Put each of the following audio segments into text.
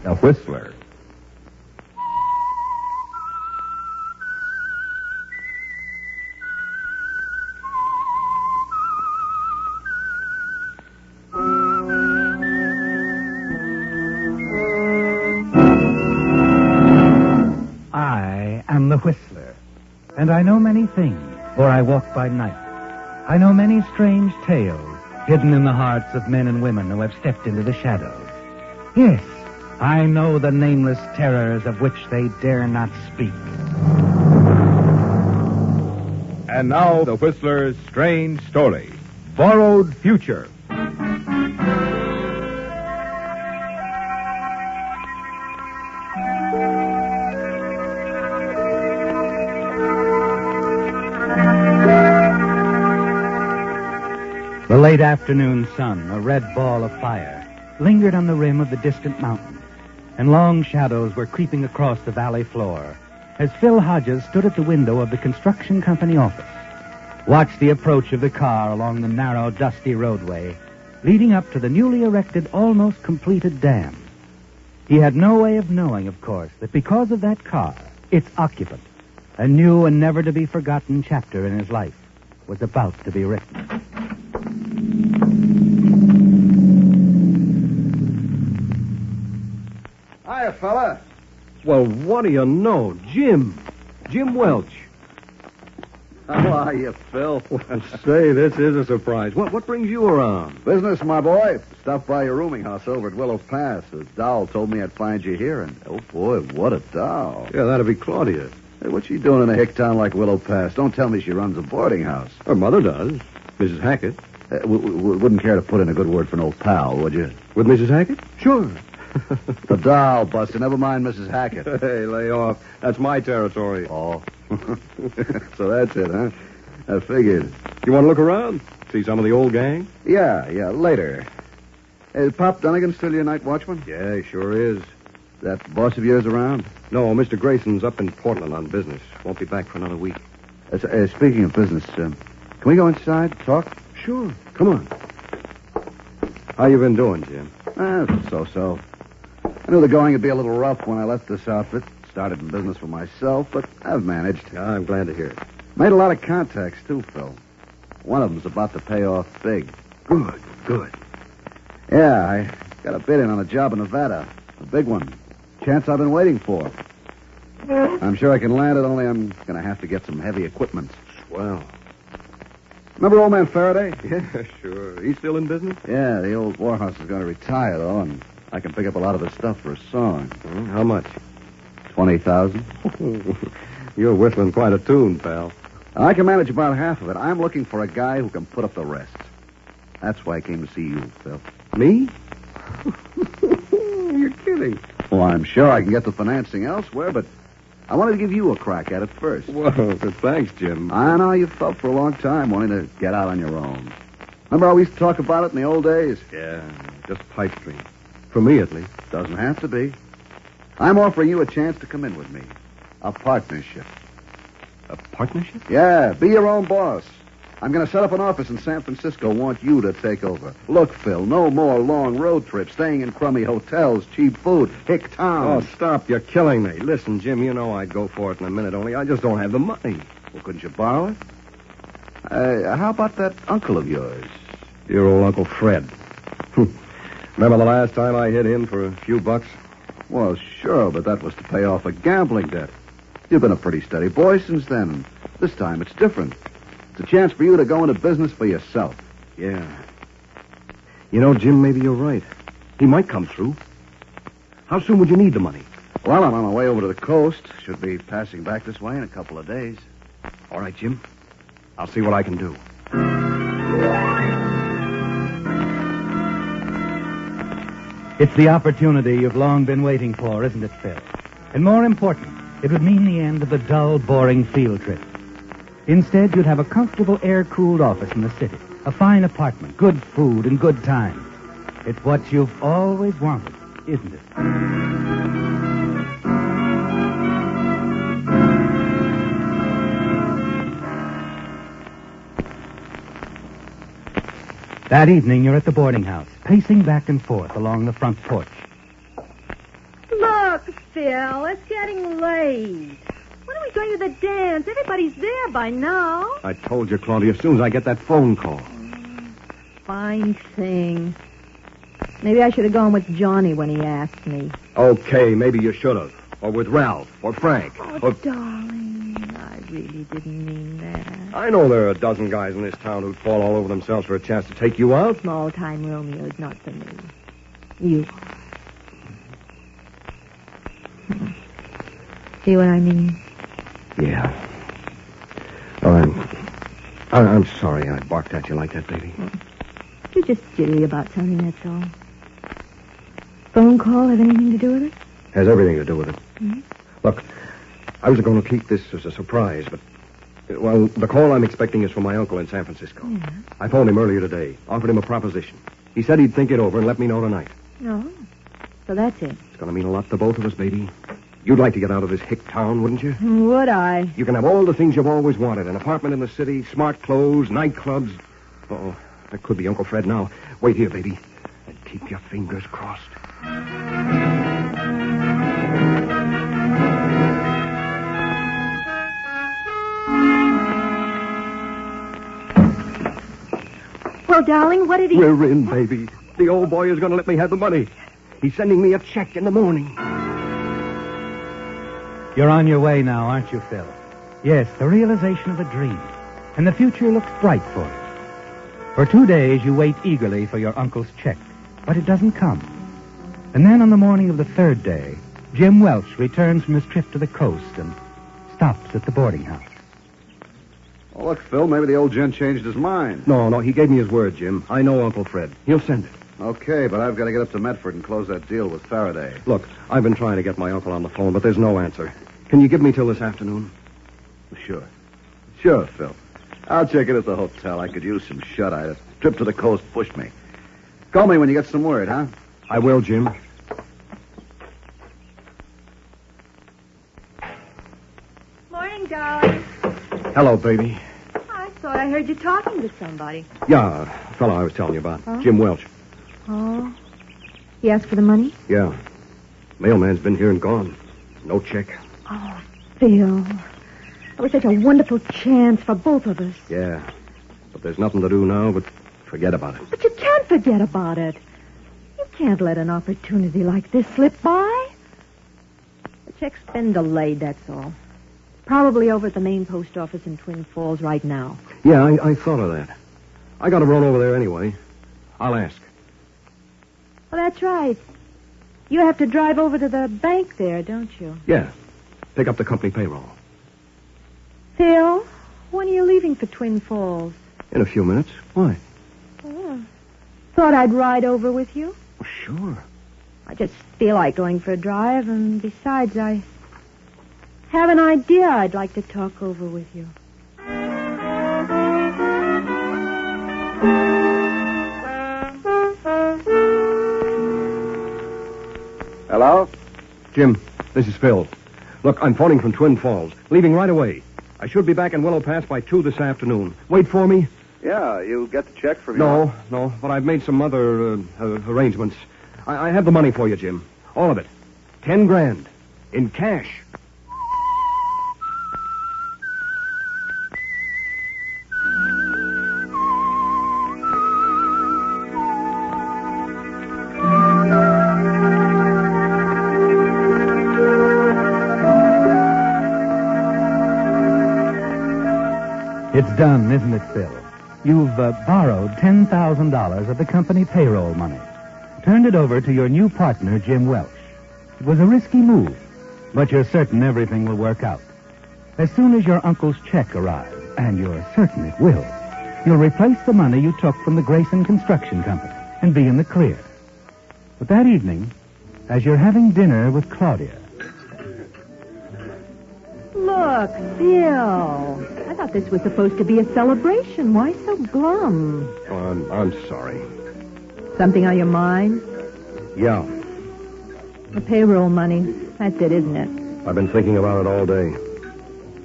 The Whistler. I am the Whistler, and I know many things, for I walk by night. I know many strange tales hidden in the hearts of men and women who have stepped into the shadows. Yes, I know the nameless terrors of which they dare not speak. And now, the Whistler's strange story, Borrowed Future. The late afternoon sun, a red ball of fire, lingered on the rim of the distant mountain, and long shadows were creeping across the valley floor as Phil Hodges stood at the window of the construction company office, watched the approach of the car along the narrow, dusty roadway leading up to the newly erected, almost completed dam. He had no way of knowing, of course, that because of that car, its occupant, a new and never-to-be-forgotten chapter in his life was about to be written. Hiya, fella. Well, what do you know? Jim Welch. How are you, Phil? Say, this is a surprise. What brings you around? Business, my boy. Stopped by your rooming house over at Willow Pass. The doll told me I'd find you here, and oh, boy, what a doll. Yeah, that'd be Claudia. Hey, what's she doing in a hick town like Willow Pass? Don't tell me she runs a boarding house. Her mother does. Mrs. Hackett. Wouldn't care to put in a good word for an old pal, would you? With Mrs. Hackett? Sure. The doll, Buster. Never mind Mrs. Hackett. Hey, lay off. That's my territory. Oh. So that's it, huh? I figured. You want to look around? See some of the old gang? Yeah, later. Is Pop Dunnigan still your night watchman? Yeah, he sure is. That boss of yours around? No, Mr. Grayson's up in Portland on business. Won't be back for another week. Speaking of business, can we go inside, talk? Sure. Come on. How you been doing, Jim? So. I knew the going would be a little rough when I left this outfit. Started in business for myself, but I've managed. Yeah, I'm glad to hear it. Made a lot of contacts, too, Phil. One of them's about to pay off big. Good. Yeah, I got a bid in on a job in Nevada. A big one. Chance I've been waiting for. I'm sure I can land it, only I'm going to have to get some heavy equipment. Swell. Remember old man Faraday? Yeah, sure. He's still in business? Yeah, the old Warhouse is going to retire, though, and I can pick up a lot of his stuff for a song. How much? 20,000. You're whistling quite a tune, pal. I can manage about half of it. I'm looking for a guy who can put up the rest. That's why I came to see you, Phil. Me? You're kidding. Well, I'm sure I can get the financing elsewhere, but I wanted to give you a crack at it first. Well, thanks, Jim. I know you felt for a long time wanting to get out on your own. Remember how we used to talk about it in the old days? Yeah, just pipe dream. For me, at least. Doesn't have to be. I'm offering you a chance to come in with me. A partnership. A partnership? Yeah, be your own boss. I'm going to set up an office in San Francisco. Want you to take over. Look, Phil, no more long road trips, staying in crummy hotels, cheap food, hick towns. Oh, stop. You're killing me. Listen, Jim, you know I'd go for it in a minute, only I just don't have the money. Well, couldn't you borrow it? How about that uncle of yours? Your old Uncle Fred. Remember the last time I hit him for a few bucks? Well, sure, but that was to pay off a gambling debt. You've been a pretty steady boy since then, and this time it's different. It's a chance for you to go into business for yourself. Yeah. You know, Jim, maybe you're right. He might come through. How soon would you need the money? Well, I'm on my way over to the coast. Should be passing back this way in a couple of days. All right, Jim. I'll see what I can do. It's the opportunity you've long been waiting for, isn't it, Phil? And more important, it would mean the end of the dull, boring field trip. Instead, you'd have a comfortable, air-cooled office in the city, a fine apartment, good food, and good times. It's what you've always wanted, isn't it? That evening, you're at the boarding house, pacing back and forth along the front porch. Phil, it's getting late. When are we going to the dance? Everybody's there by now. I told you, Claudia, as soon as I get that phone call. Fine thing. Maybe I should have gone with Johnny when he asked me. Okay, maybe you should have. Or with Ralph, or Frank. Oh, darling, I really didn't mean that. I know there are a dozen guys in this town who'd fall all over themselves for a chance to take you out. Small-time Romeo's not for me. You. See what I mean? Yeah. Oh, I'm sorry I barked at you like that, baby. You're just jittery about something, that's all. Phone call have anything to do with it? Has everything to do with it. Mm-hmm. Look, I was going to keep this as a surprise, but... Well, the call I'm expecting is from my uncle in San Francisco. Yeah. I phoned him earlier today, offered him a proposition. He said he'd think it over and let me know tonight. No. So that's it. It's going to mean a lot to both of us, baby. You'd like to get out of this hick town, wouldn't you? Would I? You can have all the things you've always wanted. An apartment in the city, smart clothes, nightclubs. Uh-oh, that could be Uncle Fred now. Wait here, baby. And keep your fingers crossed. Well, darling, what did he... We're in, baby. The old boy is going to let me have the money. He's sending me a check in the morning. You're on your way now, aren't you, Phil? Yes, the realization of a dream. And the future looks bright for you. For 2 days, you wait eagerly for your uncle's check, but it doesn't come. And then on the morning of the third day, Jim Welch returns from his trip to the coast and stops at the boarding house. Oh, look, Phil, maybe the old gent changed his mind. No, he gave me his word, Jim. I know Uncle Fred. He'll send it. Okay, but I've got to get up to Medford and close that deal with Faraday. Look, I've been trying to get my uncle on the phone, but there's no answer. Can you give me till this afternoon? Sure. Sure, Phil. I'll check in at the hotel. I could use some shut-eye. A trip to the coast pushed me. Call me when you get some word, huh? I will, Jim. Morning, darling. Hello, baby. I thought I heard you talking to somebody. Yeah, a fellow I was telling you about. Huh? Jim Welch. Oh. He asked for the money? Yeah. Mailman's been here and gone. No check. Oh, Phil. That was such a wonderful chance for both of us. Yeah. But there's nothing to do now but forget about it. But you can't forget about it. You can't let an opportunity like this slip by. The check's been delayed, that's all. Probably over at the main post office in Twin Falls right now. Yeah, I thought of that. I got to run over there anyway. I'll ask. Well, that's right. You have to drive over to the bank there, don't you? Yeah. Pick up the company payroll. Phil, when are you leaving for Twin Falls? In a few minutes. Why? Oh, thought I'd ride over with you. Oh, sure. I just feel like going for a drive, and besides, I have an idea I'd like to talk over with you. Hello? Jim, this is Phil. Look, I'm phoning from Twin Falls. Leaving right away. I should be back in Willow Pass by 2 this afternoon. Wait for me? Yeah, you get the check from your... No, but I've made some other arrangements. I have the money for you, Jim. All of it. 10 grand. In cash. It's done, isn't it, Phil? You've borrowed $10,000 of the company payroll money. Turned it over to your new partner, Jim Welch. It was a risky move, but you're certain everything will work out. As soon as your uncle's check arrives, and you're certain it will, you'll replace the money you took from the Grayson Construction Company and be in the clear. But that evening, as you're having dinner with Claudia... Look, Phil. I thought this was supposed to be a celebration. Why so glum? Oh, I'm sorry. Something on your mind? Yeah, The payroll money. That's it, isn't it? I've been thinking about it all day.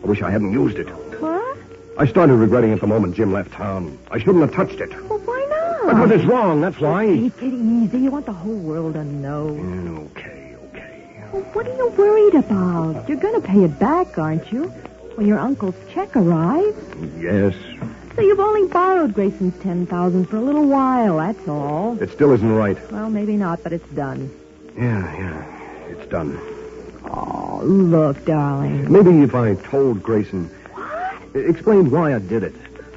I wish I hadn't used it. What? I started regretting it the moment Jim left town. I shouldn't have touched it. Well, why not? Because it's wrong, that's why. Take it easy. You want the whole world to know. Okay. Well, what are you worried about? You're going to pay it back, aren't you? When your uncle's check arrives. Yes. So you've only borrowed Grayson's $10,000 for a little while, that's all. It still isn't right. Well, maybe not, but it's done. Yeah. It's done. Oh, look, darling. Maybe if I told Grayson... What? Explained why I did it.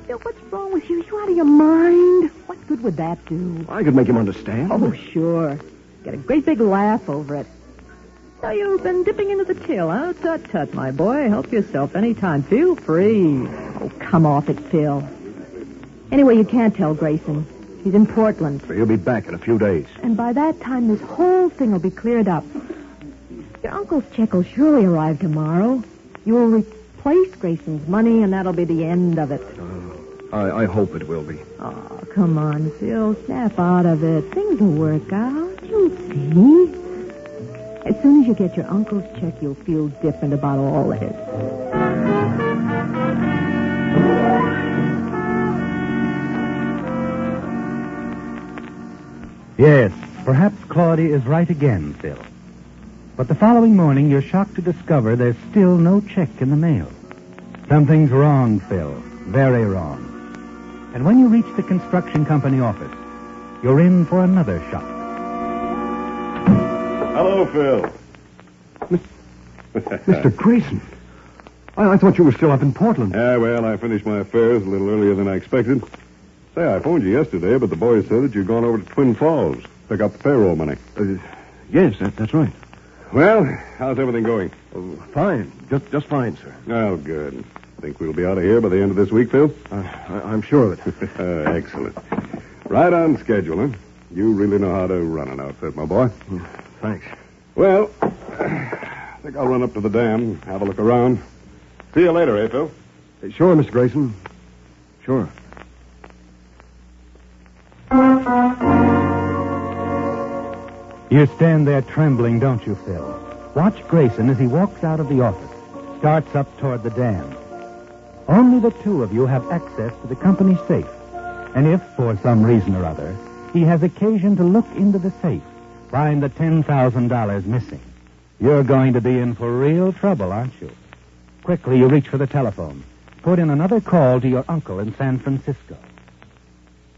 Bill, what's wrong with you? You out of your mind? What good would that do? I could make him understand. Oh, sure. Get a great big laugh over it. So you've been dipping into the till, huh? Tut, my boy. Help yourself anytime. Feel free. Oh, come off it, Phil. Anyway, you can't tell Grayson. He's in Portland. So he'll be back in a few days. And by that time, this whole thing will be cleared up. Your uncle's check will surely arrive tomorrow. You will replace Grayson's money, and that'll be the end of it. I hope it will be. Oh, come on, Phil. Snap out of it. Things will work out. You'll see. As soon as you get your uncle's check, you'll feel different about all this. Yes, perhaps Claudia is right again, Phil. But the following morning, you're shocked to discover there's still no check in the mail. Something's wrong, Phil. Very wrong. And when you reach the construction company office, you're in for another shock. Hello, Phil. Mr. Grayson. I thought you were still up in Portland. Yeah, well, I finished my affairs a little earlier than I expected. Say, I phoned you yesterday, but the boys said that you'd gone over to Twin Falls to pick up the payroll money. Yes, that's right. Well, how's everything going? Fine. Just fine, sir. Oh, good. Think we'll be out of here by the end of this week, Phil? I'm sure of it. Excellent. Right on schedule, huh? You really know how to run an outfit, my boy. Thanks. Well, I think I'll run up to the dam, have a look around. See you later, eh, Phil? Sure, Mr. Grayson. Sure. You stand there trembling, don't you, Phil? Watch Grayson as he walks out of the office, starts up toward the dam. Only the two of you have access to the company's safe. And if, for some reason or other, he has occasion to look into the safe, find the $10,000 missing, you're going to be in for real trouble, aren't you? Quickly, you reach for the telephone. Put in another call to your uncle in San Francisco.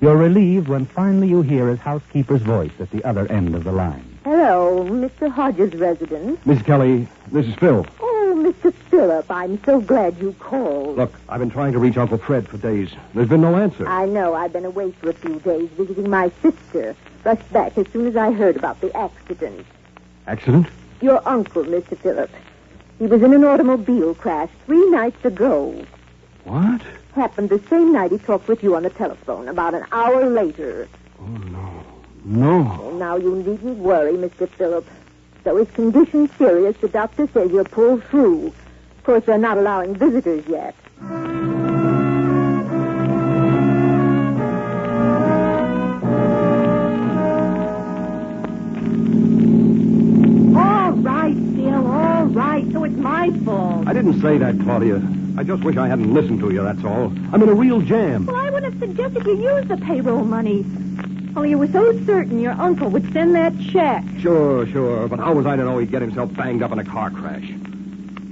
You're relieved when finally you hear his housekeeper's voice at the other end of the line. Hello, Mr. Hodges' residence. Miss Kelly, this is Phil. Oh, Mr. Phillip, I'm so glad you called. Look, I've been trying to reach Uncle Fred for days. There's been no answer. I know. I've been away for a few days visiting my sister. Rushed back as soon as I heard about the accident. Accident? Your uncle, Mr. Phillip. He was in an automobile crash 3 nights ago. What? Happened the same night he talked with you on the telephone, about an hour later. Oh, no. No. Oh, now you needn't worry, Mr. Phillip. Though his condition's serious, the doctor says you'll pull through. Of course, they're not allowing visitors yet. All right, Phil, all right. So it's my fault. I didn't say that, Claudia. I just wish I hadn't listened to you, that's all. I'm in a real jam. Well, I would have suggested you use the payroll money. Only you were so certain your uncle would send that check. Sure. But how was I to know he'd get himself banged up in a car crash?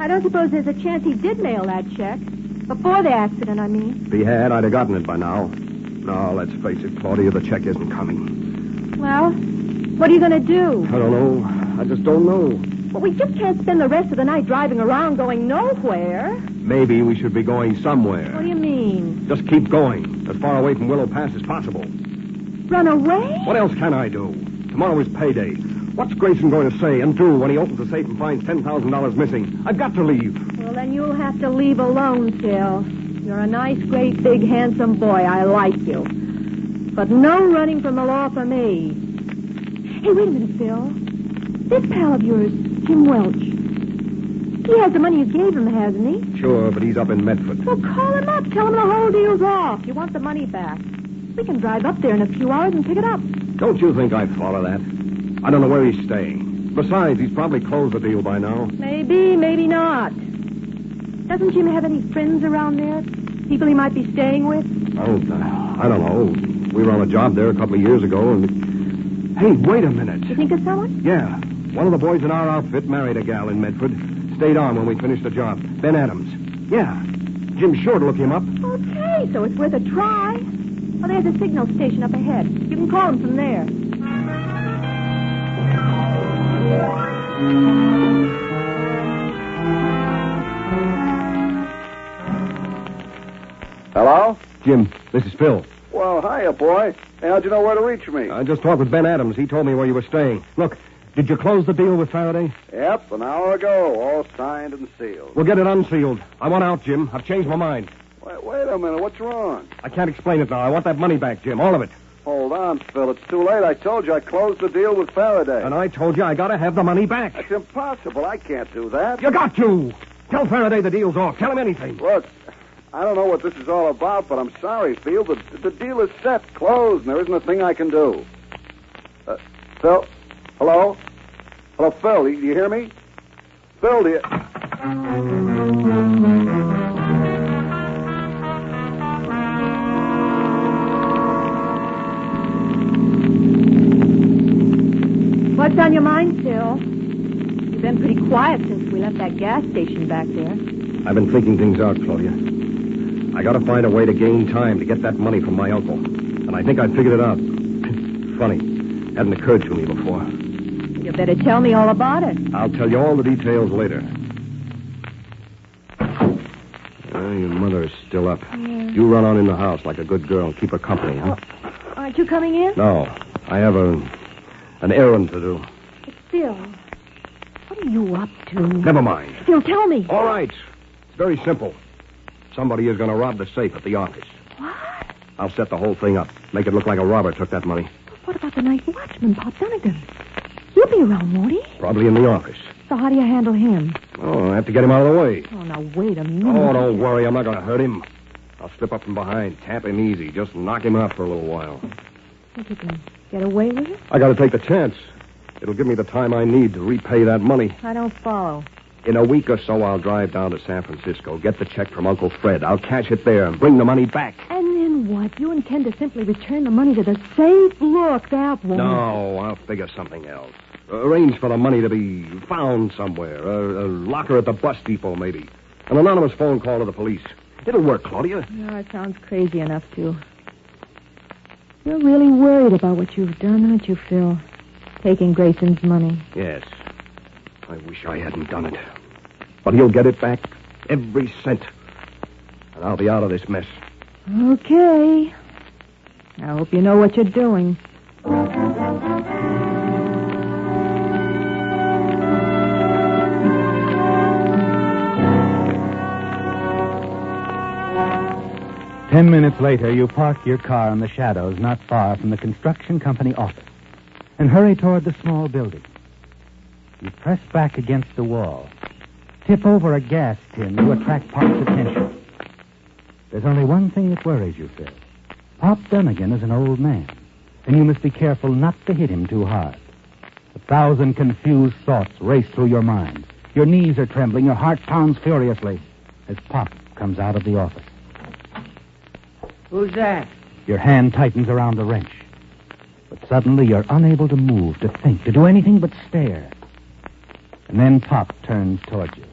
I don't suppose there's a chance he did mail that check. Before the accident, I mean. If he had, I'd have gotten it by now. No, let's face it, Claudia, the check isn't coming. Well, what are you going to do? I don't know. I just don't know. Well, we just can't spend the rest of the night driving around going nowhere. Maybe we should be going somewhere. What do you mean? Just keep going, as far away from Willow Pass as possible. Run away? What else can I do? Tomorrow is payday. What's Grayson going to say and do when he opens the safe and finds $10,000 missing? I've got to leave. Well, then you'll have to leave alone, Phil. You're a nice, great, big, handsome boy. I like you. But no running from the law for me. Hey, wait a minute, Phil. This pal of yours, Jim Welch, he has the money you gave him, hasn't he? Sure, but he's up in Medford. Well, call him up. Tell him the whole deal's off. You want the money back. We can drive up there in a few hours and pick it up. Don't you think I'd follow that? I don't know where he's staying. Besides, he's probably closed the deal by now. Maybe, maybe not. Doesn't Jim have any friends around there? People he might be staying with? Oh, I don't know. We were on a job there a couple of years ago, and... Hey, wait a minute. You think of someone? Yeah. One of the boys in our outfit married a gal in Medford. Stayed on when we finished the job. Ben Adams. Yeah. Jim's sure to look him up. Okay, so it's worth a try. Oh, there's a signal station up ahead. You can call him from there. Hello? Jim, this is Phil. Well, hiya, boy. Hey, how'd you know where to reach me? I just talked with Ben Adams. He told me where you were staying. Look, did you close the deal with Faraday? Yep, an hour ago. All signed and sealed. We'll get it unsealed. I want out, Jim. I've changed my mind. Wait a minute. What's wrong? I can't explain it now. I want that money back, Jim. All of it. Hold on, Phil. It's too late. I told you I closed the deal with Faraday. And I told you I gotta have the money back. That's impossible. I can't do that. You got to. Tell Faraday the deal's off. Tell him anything. Look, I don't know what this is all about, but I'm sorry, Phil. The deal is set, closed, and there isn't a thing I can do. Phil? Hello? Hello, Phil. Do you hear me? Phil, do you... What's on your mind, Phil? You've been pretty quiet since we left that gas station back there. I've been thinking things out, Claudia. I gotta find a way to gain time to get that money from my uncle. And I think I figured it out. Funny. Hadn't occurred to me before. You better tell me all about it. I'll tell you all the details later. Your mother is still up. Yeah. You run on in the house like a good girl and keep her company, huh? Aren't you coming in? No. I have an errand to do. But Phil, what are you up to? Never mind. Phil, tell me. All right. It's very simple. Somebody is going to rob the safe at the office. What? I'll set the whole thing up. Make it look like a robber took that money. But what about the night watchman, Pop Dunnigan? He'll be around, won't he? Probably in the office. So how do you handle him? Oh, I have to get him out of the way. Oh, now, wait a minute. Oh, don't worry. I'm not going to hurt him. I'll slip up from behind, tap him easy, just knock him out for a little while. Think you can get away with it? I got to take the chance. It'll give me the time I need to repay that money. I don't follow. In a week or so, I'll drive down to San Francisco, get the check from Uncle Fred. I'll cash it there and bring the money back. And then what? You intend to simply return the money to the safe? Look, that won't... No, I'll figure something else. Arrange for the money to be found somewhere. A locker at the bus depot, maybe. An anonymous phone call to the police. It'll work, Claudia. No, it sounds crazy enough to. You're really worried about what you've done, aren't you, Phil? Taking Grayson's money. Yes. I wish I hadn't done it. But he'll get it back. Every cent. And I'll be out of this mess. Okay. I hope you know what you're doing. 10 minutes later, you park your car in the shadows not far from the construction company office and hurry toward the small building. You press back against the wall, tip over a gas tin to attract Pop's attention. There's only one thing that worries you, Phil. Pop Dunnigan is an old man, and you must be careful not to hit him too hard. 1,000 confused thoughts race through your mind. Your knees are trembling, your heart pounds furiously as Pop comes out of the office. Who's that? Your hand tightens around the wrench. But suddenly you're unable to move, to think, to do anything but stare. And then Pop turns towards you.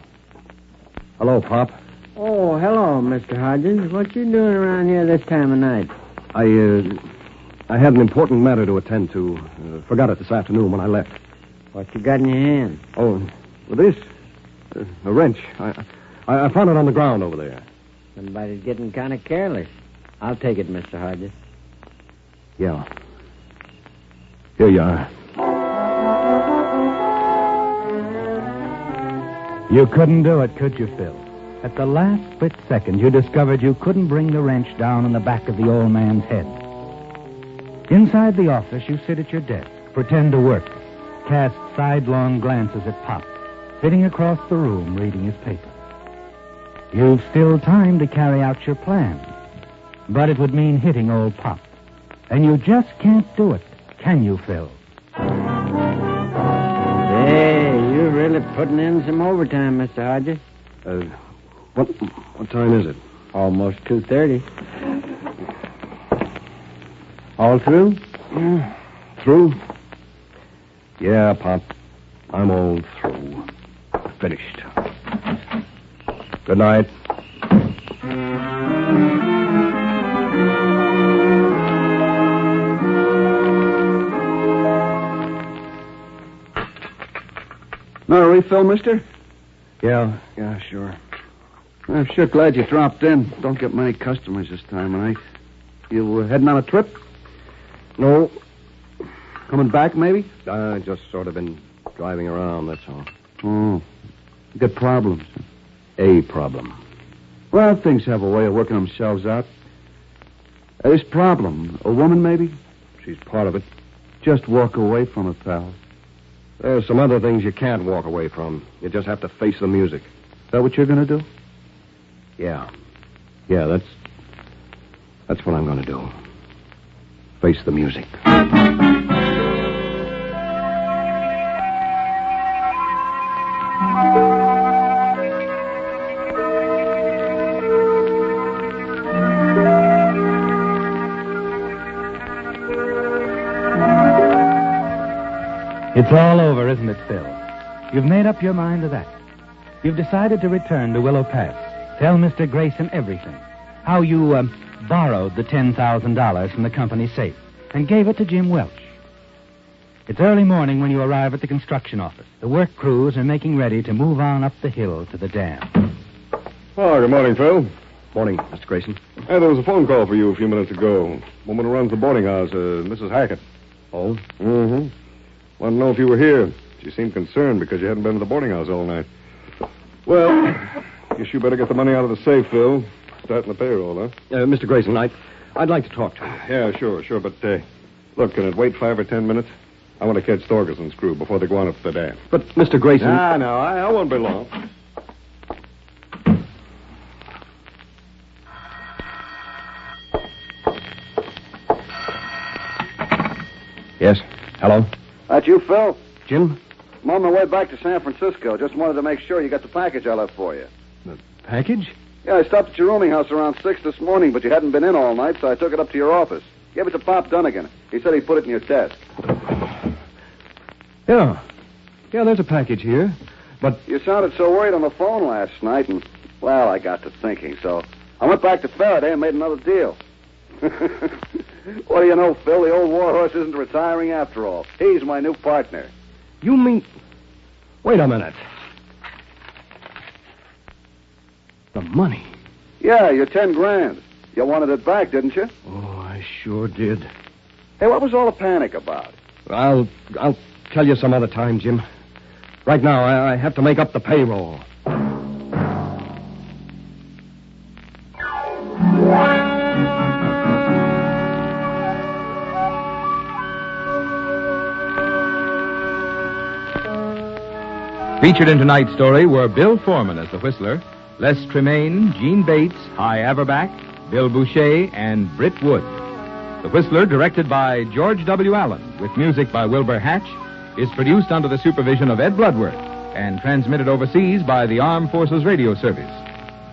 Hello, Pop. Oh, hello, Mr. Hodges. What you doing around here this time of night? I had an important matter to attend to. Forgot it this afternoon when I left. What you got in your hand? Oh, this? A wrench. I found it on the ground over there. Somebody's getting kind of careless. I'll take it, Mr. Hodges. Yeah. Here you are. You couldn't do it, could you, Phil? At the last split second, you discovered you couldn't bring the wrench down in the back of the old man's head. Inside the office, you sit at your desk, pretend to work, cast sidelong glances at Pop, sitting across the room reading his paper. You've still time to carry out your plan, but it would mean hitting old Pop. And you just can't do it, can you, Phil? Hey, you're really putting in some overtime, Mr. Hodges. What time is it? Almost 2:30. All through? Through? Yeah, Pop. I'm all through. Finished. Good night. Not a refill, mister? Yeah, sure. I'm sure glad you dropped in. Don't get many customers this time of night. You heading on a trip? No, Coming back, maybe? I just sort of been driving around, that's all. Oh. You got problems. A problem. Well, things have a way of working themselves out. This problem, a woman, maybe? She's part of it. Just walk away from it, pal. There's some other things you can't walk away from. You just have to face the music. Is that what you're going to do? Yeah. Yeah, that's what I'm going to do. Face the music. It's all over, isn't it, Phil? You've made up your mind to that. You've decided to return to Willow Pass. Tell Mr. Grayson everything. How you, borrowed the $10,000 from the company safe and gave it to Jim Welch. It's early morning when you arrive at the construction office. The work crews are making ready to move on up the hill to the dam. Oh, good morning, Phil. Morning, Mr. Grayson. Hey, there was a phone call for you a few minutes ago. Woman who runs the boarding house, Mrs. Hackett. Oh? Mm-hmm. Wanted to know if you were here. She seemed concerned because you hadn't been to the boarding house all night. Well, guess you better get the money out of the safe, Phil. Starting the payroll, huh? Mr. Grayson, I'd like to talk to you. Yeah, sure. But, look, can it wait 5 or 10 minutes? I want to catch Thorgerson's crew before they go on up to the dam. But, Mr. Grayson... No, I won't be long. Yes? Hello? That you, Phil? Jim? I'm on my way back to San Francisco. Just wanted to make sure you got the package I left for you. The package? Yeah, I stopped at your rooming house around 6 this morning, but you hadn't been in all night, so I took it up to your office. Gave it to Pop Dunnigan. He said he put it in your desk. Yeah, there's a package here. But... You sounded so worried on the phone last night, and, well, I got to thinking, so I went back to Faraday and made another deal. What do you know, Phil? The old warhorse isn't retiring after all. He's my new partner. You mean... Wait a minute. The money? Yeah, your 10 grand. You wanted it back, didn't you? Oh, I sure did. Hey, what was all the panic about? I'll tell you some other time, Jim. Right now, I have to make up the payroll. Featured in tonight's story were Bill Forman as the Whistler, Les Tremaine, Gene Bates, Hy Averback, Bill Boucher, and Britt Wood. The Whistler, directed by George W. Allen, with music by Wilbur Hatch, is produced under the supervision of Ed Bloodworth and transmitted overseas by the Armed Forces Radio Service.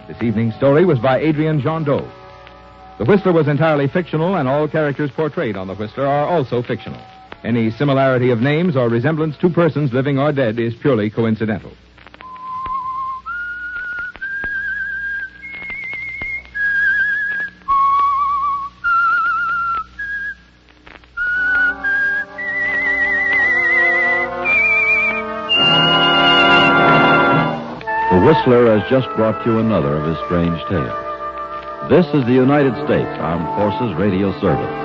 This evening's story was by Adrian Jondeau. The Whistler was entirely fictional, and all characters portrayed on The Whistler are also fictional. Any similarity of names or resemblance to persons living or dead is purely coincidental. The Whistler has just brought you another of his strange tales. This is the United States Armed Forces Radio Service.